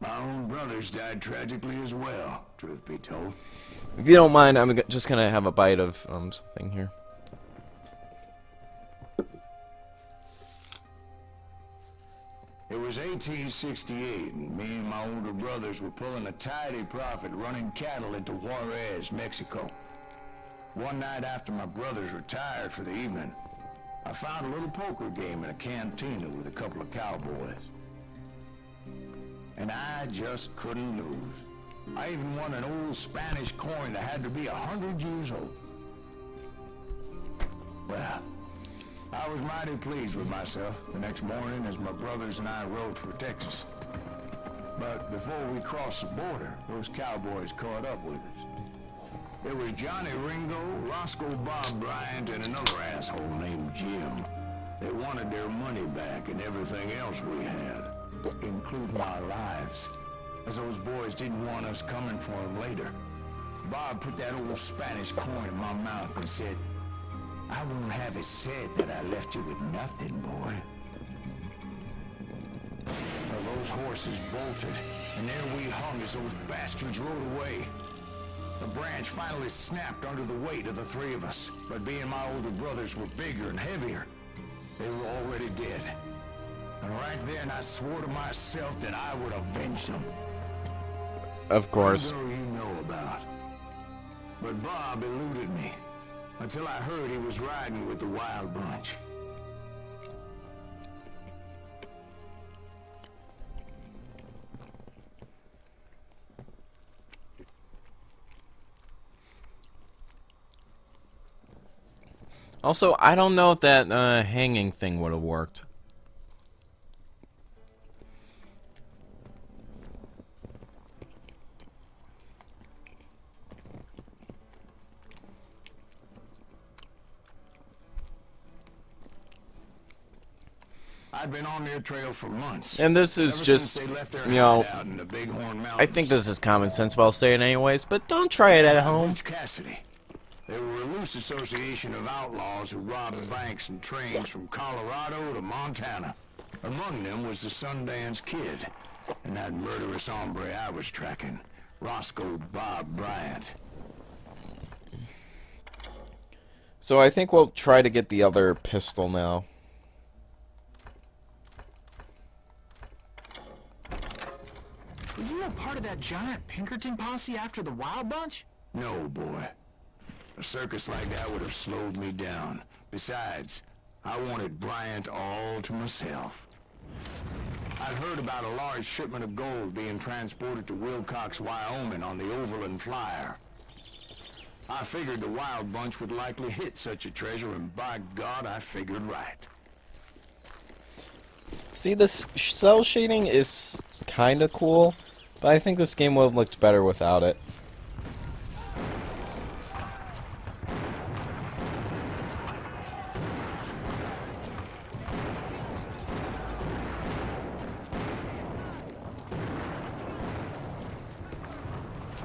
My own brothers died tragically as well, truth be told. If you don't mind, I'm just gonna have a bite of something here. It was 1868, and me and my older brothers were pulling a tidy profit running cattle into Juarez, Mexico. One night after my brothers retired for the evening, I found a little poker game in a cantina with a couple of cowboys. And I just couldn't lose. I even won an old Spanish coin that had to be 100 years old. Well, I was mighty pleased with myself the next morning as my brothers and I rode for Texas. But before we crossed the border, those cowboys caught up with us. There was Johnny Ringo, Roscoe Bob Bryant, and another asshole named Jim. They wanted their money back and everything else we had, including our lives, as those boys didn't want us coming for them later. Bob put that old Spanish coin in my mouth and said, "I won't have it said that I left you with nothing, boy." Well, those horses bolted, and there we hung as those bastards rode away. The branch finally snapped under the weight of the three of us, but being my older brothers were bigger and heavier, they were already dead. And right then I swore to myself that I would avenge them. Of course. I know you know about. But Bob eluded me, until I heard he was riding with the Wild Bunch. Also, I don't know if that hanging thing would have worked. I'd been on their trail for months. And this is just, you know, I think this is common sense while staying anyways, but don't try it at home. Cassidy. They were a loose association of outlaws who robbed banks and trains from Colorado to Montana. Among them was the Sundance Kid, and that murderous hombre I was tracking, Roscoe Bob Bryant. So I think we'll try to get the other pistol now. Were you a part of that giant Pinkerton posse after the Wild Bunch? No, boy. A circus like that would have slowed me down. Besides, I wanted Bryant all to myself. I'd heard about a large shipment of gold being transported to Wilcox, Wyoming on the Overland Flyer. I figured the Wild Bunch would likely hit such a treasure, and by God, I figured right. See, this cell shading is kinda cool, but I think this game would have looked better without it.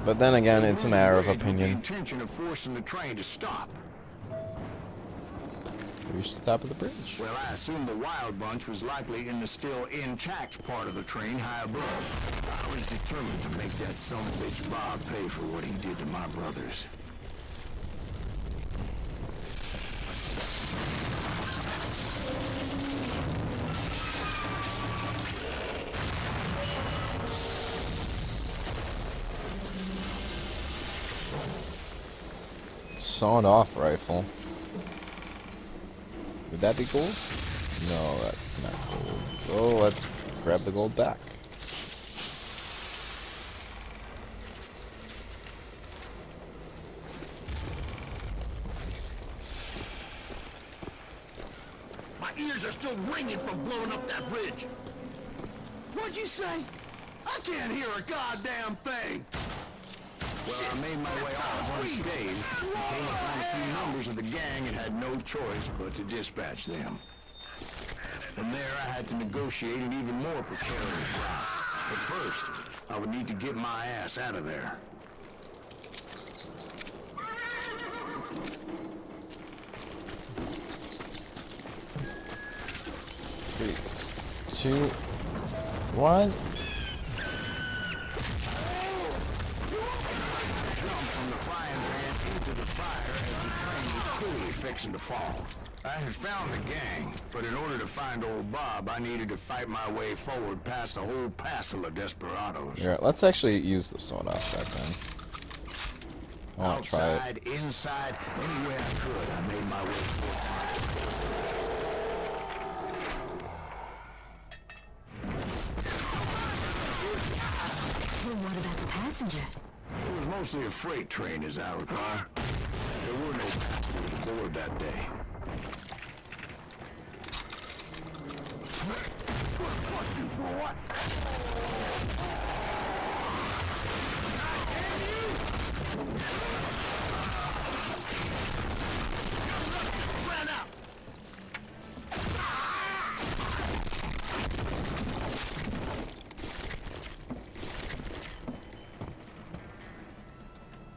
But then again, it's a matter of opinion. Intention of forcing the train to stop. Reach the top of the bridge. Well, I assumed the Wild Bunch was likely in the still intact part of the train high above. I was determined to make that son of a bitch Bob pay for what he did to my brothers. Sawed-off rifle. Would that be gold? No, that's not gold. So let's grab the gold back. My ears are still ringing from blowing up that bridge. What'd you say? I can't hear a goddamn thing. Well, I made my way off unscathed, came upon a few members of the gang and had no choice but to dispatch them. From there, I had to negotiate an even more precarious route. But first, I would need to get my ass out of there. 3, 2, 1. jumped from the frying pan into the fire as the train was clearly fixing to fall. I had found the gang, but in order to find old Bob, I needed to fight my way forward past a whole passel of desperados. Yeah, let's actually use the sawed-off shotgun. I want to try it. Outside, inside, any way I could, I made my way Well, what about the passengers? It was mostly a freight train, as I recall. There were no passengers aboard that day.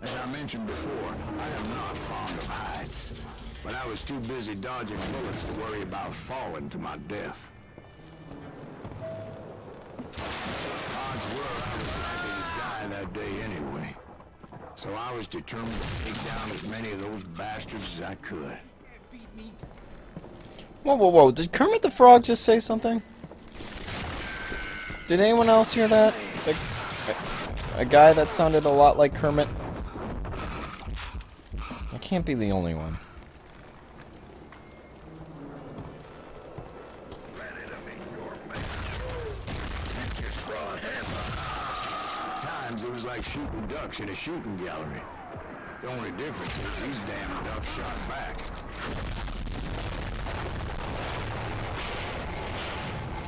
As I mentioned before, I am not fond of heights, but I was too busy dodging bullets to worry about falling to my death. Odds were I was likely to die that day anyway, so I was determined to take down as many of those bastards as I could. Whoa, whoa, whoa. Did Kermit the Frog just say something? Did anyone else hear that? A guy that sounded a lot like Kermit? I can't be the only one. At times it was like shooting ducks in a shooting gallery. The only difference is these damn ducks shot back.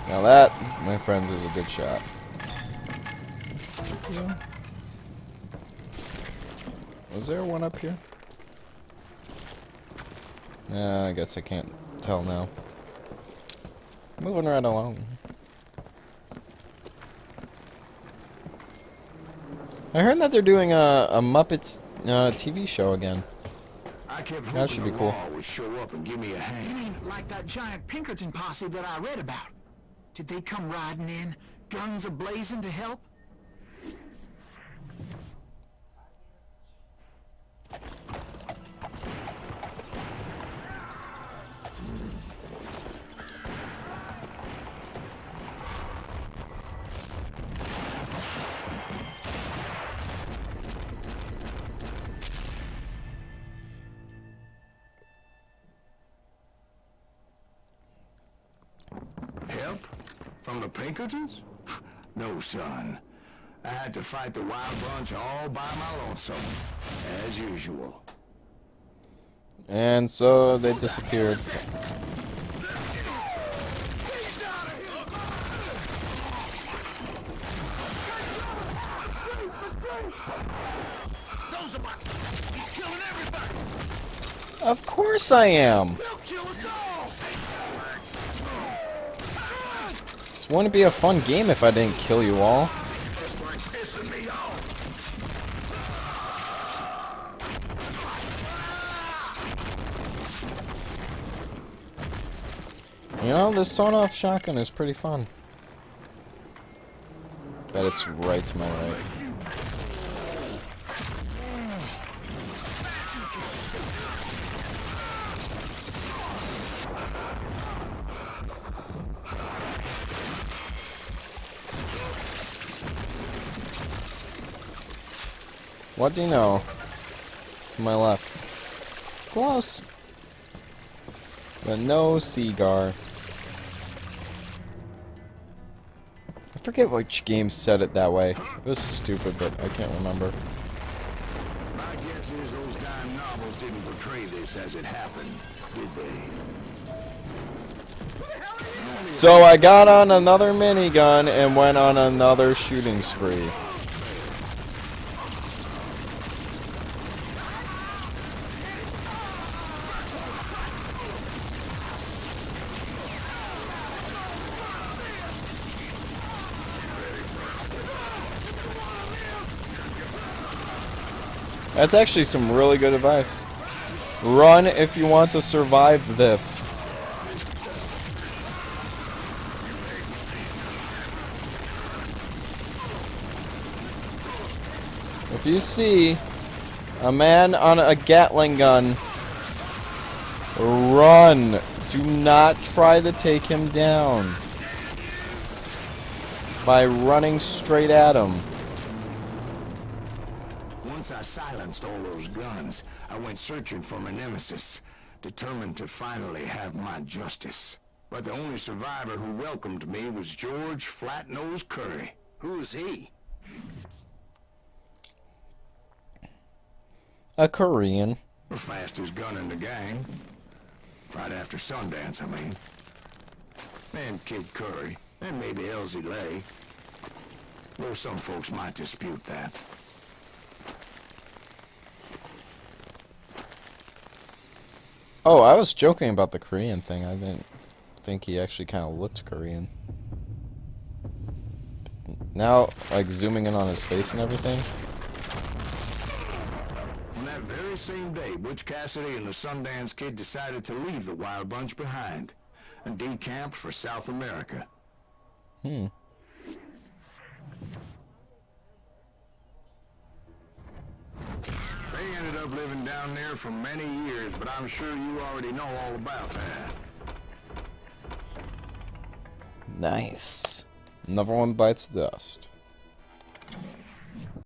Now that, my friends, is a good shot. Yeah. Was there one up here? I guess I can't tell now. Moving right along. I heard that they're doing a Muppets TV show again. I kept That should be hoping the cool. law would show up and give me a hand. You mean like that giant Pinkerton posse that I read about? Did they come riding in, guns a-blazing to help? Help? From the Pinkertons? No, son. I had to fight the wild bunch all by my lonesome, as usual. And so they disappeared. Those are my... He's killing everybody! Of course I am! They'll kill us all! This wouldn't be a fun game if I didn't kill you all. That's like pissing me off. You know, this sawn-off shotgun is pretty fun. Bet it's right to my right. What do you know? To my left. Close. But no cigar. I forget which game said it that way. It was stupid, but I can't remember. My guess is those dime novels didn't portray this as it happened, did they? So I got on another minigun and went on another shooting spree. That's actually some really good advice. Run if you want to survive this. If you see A man on a Gatling gun. Run! Do not try to take him down by running straight at him. Once I silenced all those guns, I went searching for my nemesis, determined to finally have my justice. But the only survivor who welcomed me was George Flat-Nose Curry. Who's he? A Korean. The fastest gun in the gang. Right after Sundance, I mean. And Kid Curry, and maybe Elsie Lay. Though some folks might dispute that. Oh, I was joking about the Korean thing. I didn't think he actually kind of looked Korean. Now, like, zooming in on his face and everything. On that very same day, Butch Cassidy and the Sundance Kid decided to leave the Wild Bunch behind and decamped for South America. Hmm. They ended up living down there for many years, but I'm sure you already know all about that. Nice. Another one bites dust.